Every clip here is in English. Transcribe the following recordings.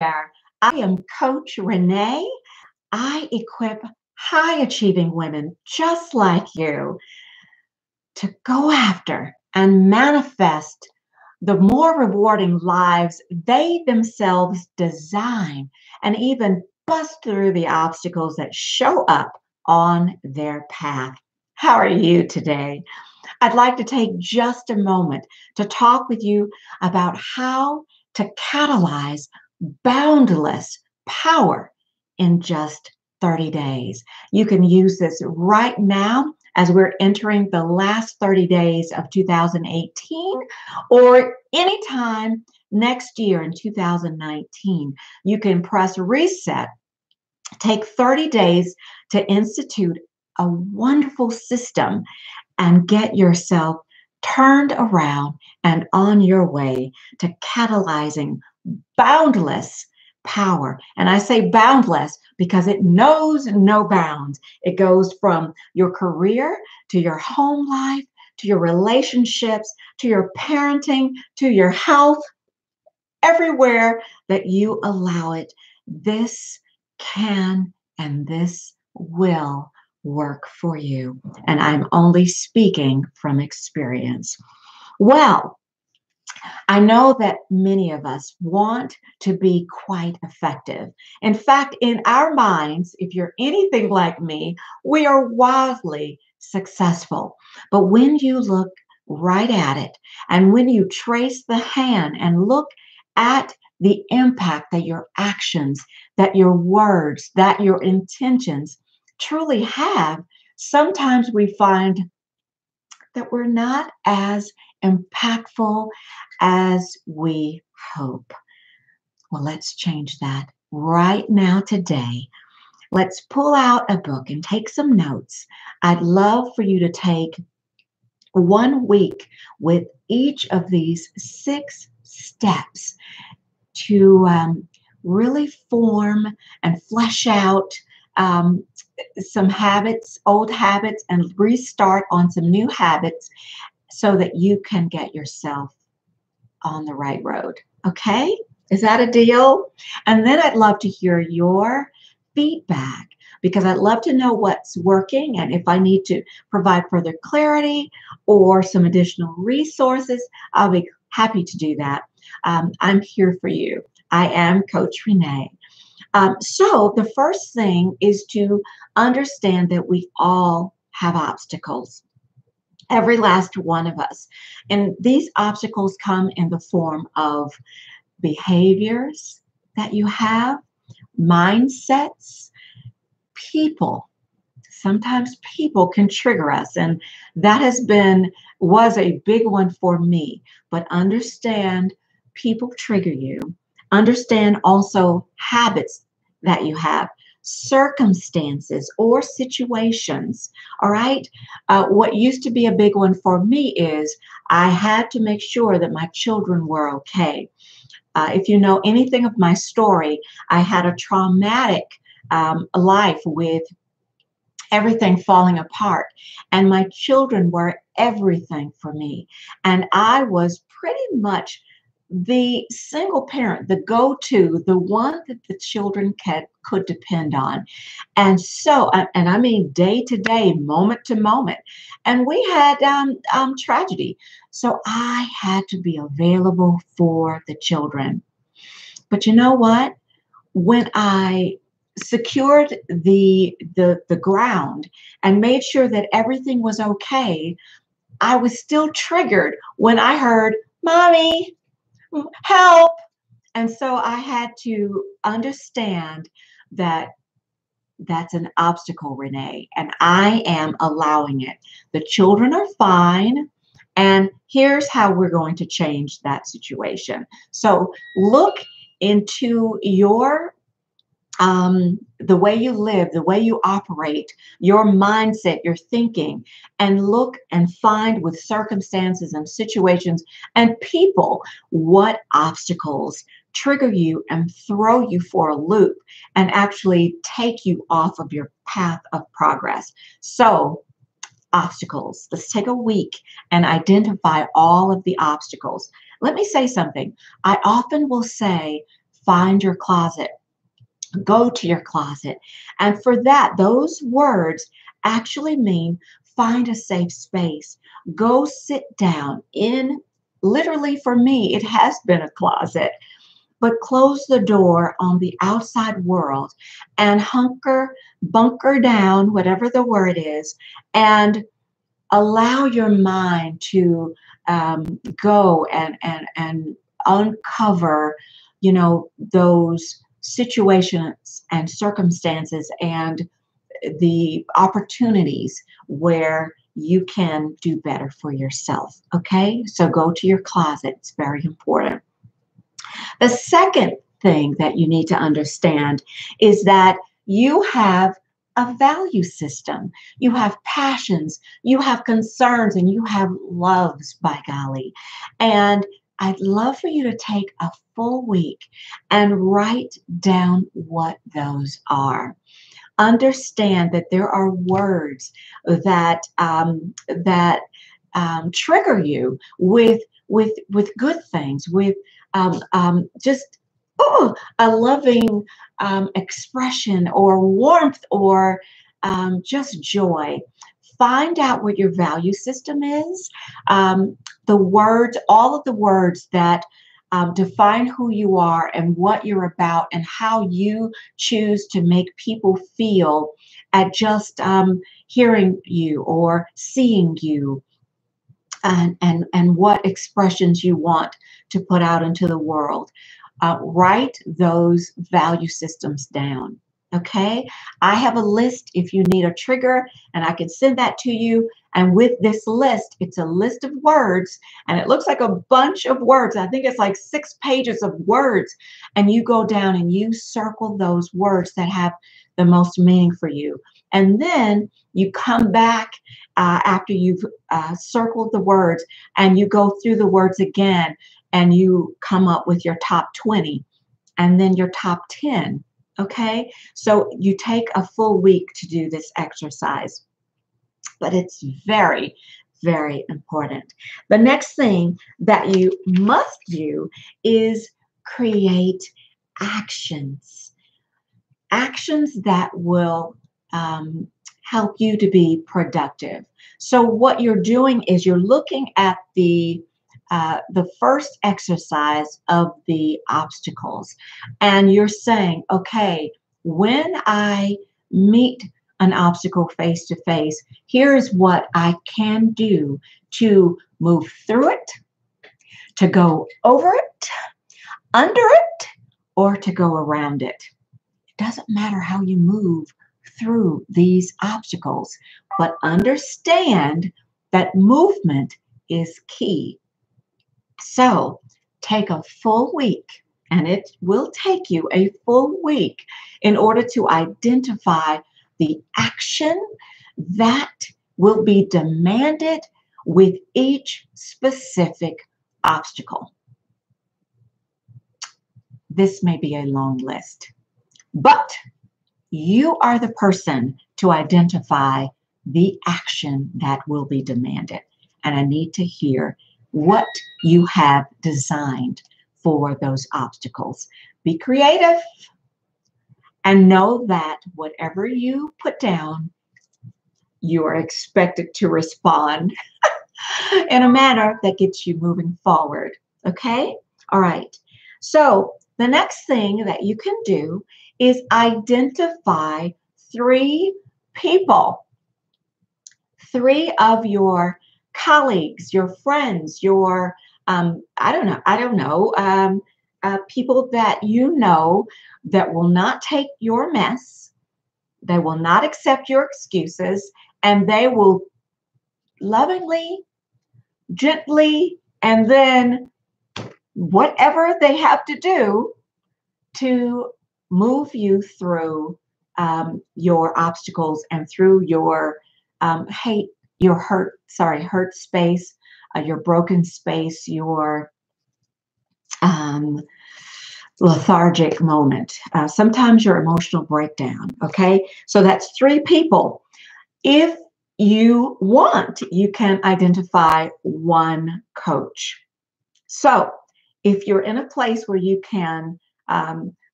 there. I am Coach Renee. I equip high achieving women just like you to go after and manifest the more rewarding lives they themselves design and even bust through the obstacles that show up on their path. How are you today? I'd like to take just a moment to talk with you about how to catalyze boundless power in just 30 days. You can use this right now as we're entering the last 30 days of 2018 or anytime next year in 2019. You can press reset, take 30 days to institute a wonderful system and get yourself turned around and on your way to catalyzing boundless power. And I say boundless because it knows no bounds. It goes from your career to your home life, to your relationships, to your parenting, to your health, everywhere that you allow it. This can and this will work for you. And I'm only speaking from experience. Well, I know that many of us want to be quite effective. In fact, in our minds, if you're anything like me, we are wildly successful. But when you look right at it, and when you trace the hand and look at the impact that your actions, that your words, that your intentions truly have, sometimes we find that we're not as impactful as we hope. Well, let's change that right now today. Let's pull out a book and take some notes. I'd love for you to take 1 week with each of these 6 steps to really form and flesh out some habits, old habits, and restart on some new habits so that you can get yourself on the right road. Okay? Is that a deal? And then I'd love to hear your feedback because I'd love to know what's working and if I need to provide further clarity or some additional resources, I'll be happy to do that. I'm here for you. I am Coach Renee. So the first thing is to understand that we all have obstacles, every last one of us. And these obstacles come in the form of behaviors that you have, mindsets, people. Sometimes people can trigger us, and that was a big one for me. But understand people trigger you. Understand also habits that you have, circumstances or situations. All right. What used to be a big one for me is I had to make sure that my children were okay. If you know anything of my story, I had a traumatic life with everything falling apart, and my children were everything for me. And I was pretty much the single parent, the go-to, the one that the children could depend on. And so, and I mean day to day, moment to moment. And we had tragedy. So I had to be available for the children. But you know what? When I secured the ground and made sure that everything was okay, I was still triggered when I heard, "Mommy, help." And so I had to understand that that's an obstacle, Renee, and I am allowing it. The children are fine. And here's how we're going to change that situation. So look into the way you live, the way you operate, your mindset, your thinking, and look and find with circumstances and situations and people what obstacles trigger you and throw you for a loop and actually take you off of your path of progress. So, obstacles. Let's take a week and identify all of the obstacles. Let me say something. I often will say, find your closet. Go to your closet. And for that, those words actually mean find a safe space. Go sit down in, literally for me, it has been a closet, but close the door on the outside world and bunker down, whatever the word is, and allow your mind to go and uncover, those situations and circumstances and the opportunities where you can do better for yourself. Okay, so go to your closet. It's very important. The second thing that you need to understand is that you have a value system. You have passions, you have concerns, and you have loves, by golly. And I'd love for you to take a full week and write down what those are. Understand that there are words that trigger you with good things, with just a loving expression or warmth or just joy. Find out what your value system is. The words, all of the words that define who you are and what you're about and how you choose to make people feel at just hearing you or seeing you, and what expressions you want to put out into the world. Write those value systems down. Okay, I have a list if you need a trigger, and I can send that to you. And with this list, it's a list of words, and it looks like a bunch of words. I think it's like 6 pages of words. And you go down and you circle those words that have the most meaning for you. And then you come back after you've circled the words, and you go through the words again, and you come up with your top 20 and then your top 10. Okay, so you take a full week to do this exercise, but it's very, very important. The next thing that you must do is create actions. Actions that will help you to be productive. So what you're doing is you're looking at the first exercise of the obstacles, and you're saying, okay, when I meet an obstacle face to face, here's what I can do to move through it, to go over it, under it, or to go around it. It doesn't matter how you move through these obstacles, but understand that movement is key. So take a full week, and it will take you a full week in order to identify the action that will be demanded with each specific obstacle. This may be a long list, but you are the person to identify the action that will be demanded. And I need to hear what you have designed for those obstacles. Be creative and know that whatever you put down, you are expected to respond in a manner that gets you moving forward. Okay? All right. So the next thing that you can do is identify 3 people, 3 of your colleagues, your friends, your people that you know that will not take your mess, they will not accept your excuses, and they will lovingly, gently, and then whatever they have to do to move you through your obstacles and through your hurt space, your broken space, your lethargic moment, sometimes your emotional breakdown. Okay, so that's 3 people. If you want, you can identify 1 coach. So if you're in a place where you can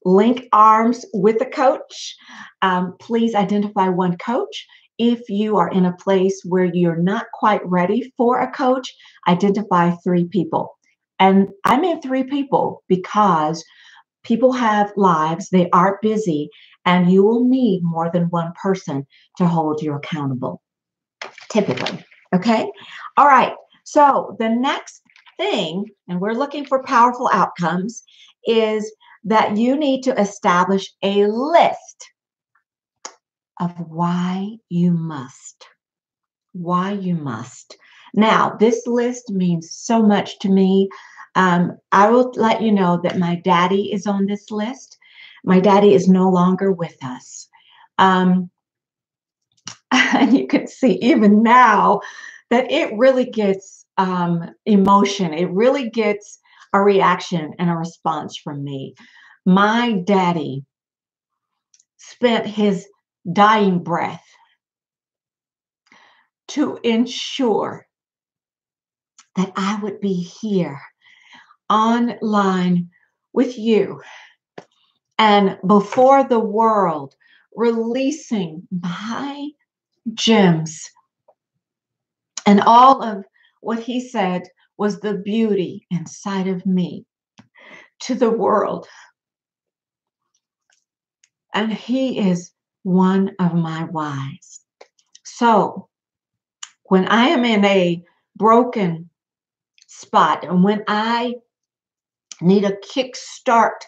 link arms with a coach. Please identify one coach. If you are in a place where you're not quite ready for a coach, identify 3 people. And I mean 3 people because people have lives, they are busy, and you will need more than one person to hold you accountable, typically. Okay? All right. So the next thing, and we're looking for powerful outcomes, is that you need to establish a list of why you must. Why you must. Now, this list means so much to me. I will let you know that my daddy is on this list. My daddy is no longer with us. And you can see even now that it really gets emotion. It really gets a reaction and a response from me. My daddy spent his dying breath to ensure that I would be here online with you and before the world, releasing my gems. And all of what he said was the beauty inside of me to the world. And he is one of my whys. So when I am in a broken spot and when I need a kickstart,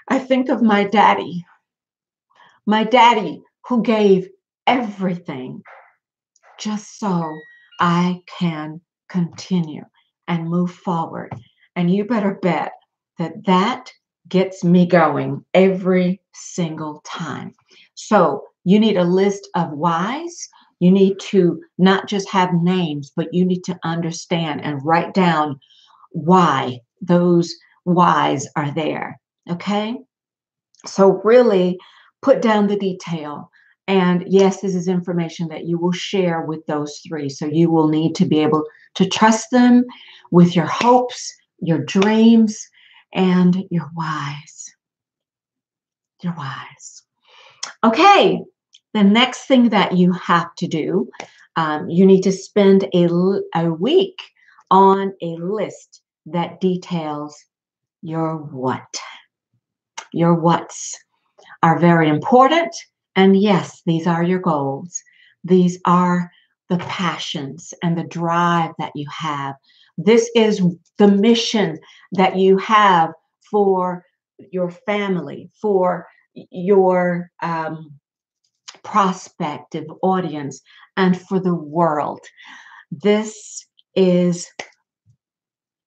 I think of my daddy who gave everything just so I can continue and move forward. And you better bet that that gets me going every single time. So you need a list of whys. You need to not just have names, but you need to understand and write down why those whys are there. Okay? So really put down the detail. And yes, this is information that you will share with those 3. So you will need to be able to trust them with your hopes, your dreams, and your whys. Your whys. Okay, the next thing that you have to do, you need to spend a week on a list that details your what. Your whats are very important. And yes, these are your goals. These are the passions and the drive that you have. This is the mission that you have for your family, for your prospective audience, and for the world. This is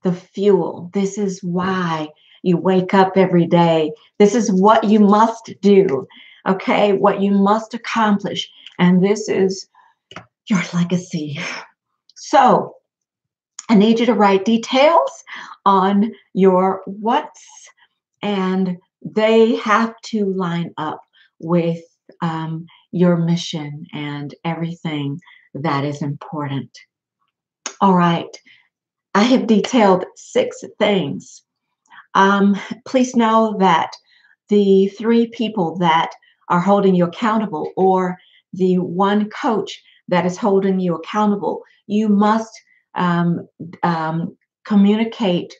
the fuel. This is why you wake up every day. This is what you must do, okay? What you must accomplish. And this is your legacy. So I need you to write details on your what's, and they have to line up with your mission and everything that is important. All right. I have detailed 6 things. Please know that the 3 people that are holding you accountable, or the one coach that is holding you accountable, you must communicate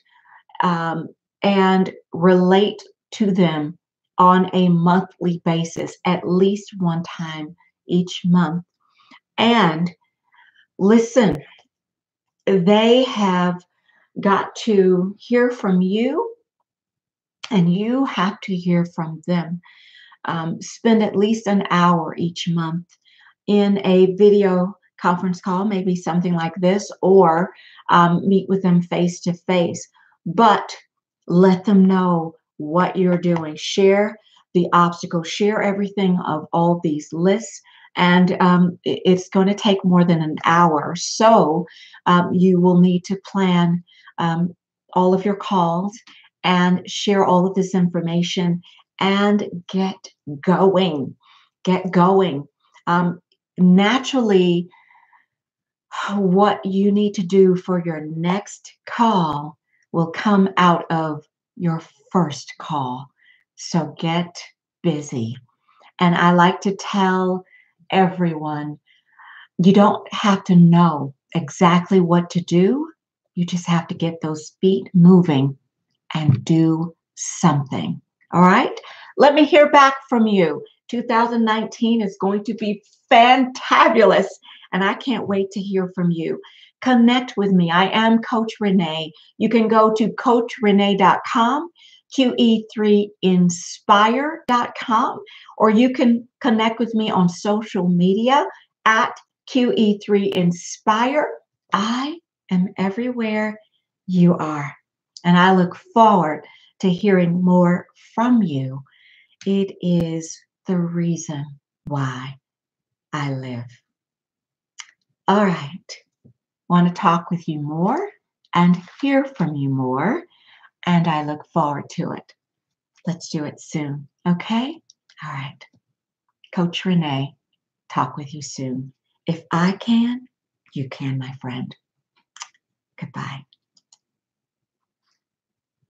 and relate to them on a monthly basis, at least one time each month. And listen, they have got to hear from you, and you have to hear from them. Spend at least an hour each month in a video conference call, maybe something like this, or meet with them face to face. But let them know what you're doing. Share the obstacles, share everything of all these lists. And it's going to take more than an hour. So you will need to plan all of your calls and share all of this information and get going. Get going. Naturally, what you need to do for your next call will come out of your first call. So get busy. And I like to tell everyone, you don't have to know exactly what to do. You just have to get those feet moving and do something. All right? Let me hear back from you. 2019 is going to be fantabulous, and I can't wait to hear from you. Connect with me. I am Coach Renee. You can go to coachrenee.com, QE3inspire.com, or you can connect with me on social media at QE3inspire. I am everywhere you are. And I look forward to hearing more from you. It is the reason why I live. All right. Want to talk with you more and hear from you more. And I look forward to it. Let's do it soon. Okay? All right. Coach Renee, talk with you soon. If I can, you can, my friend. Goodbye.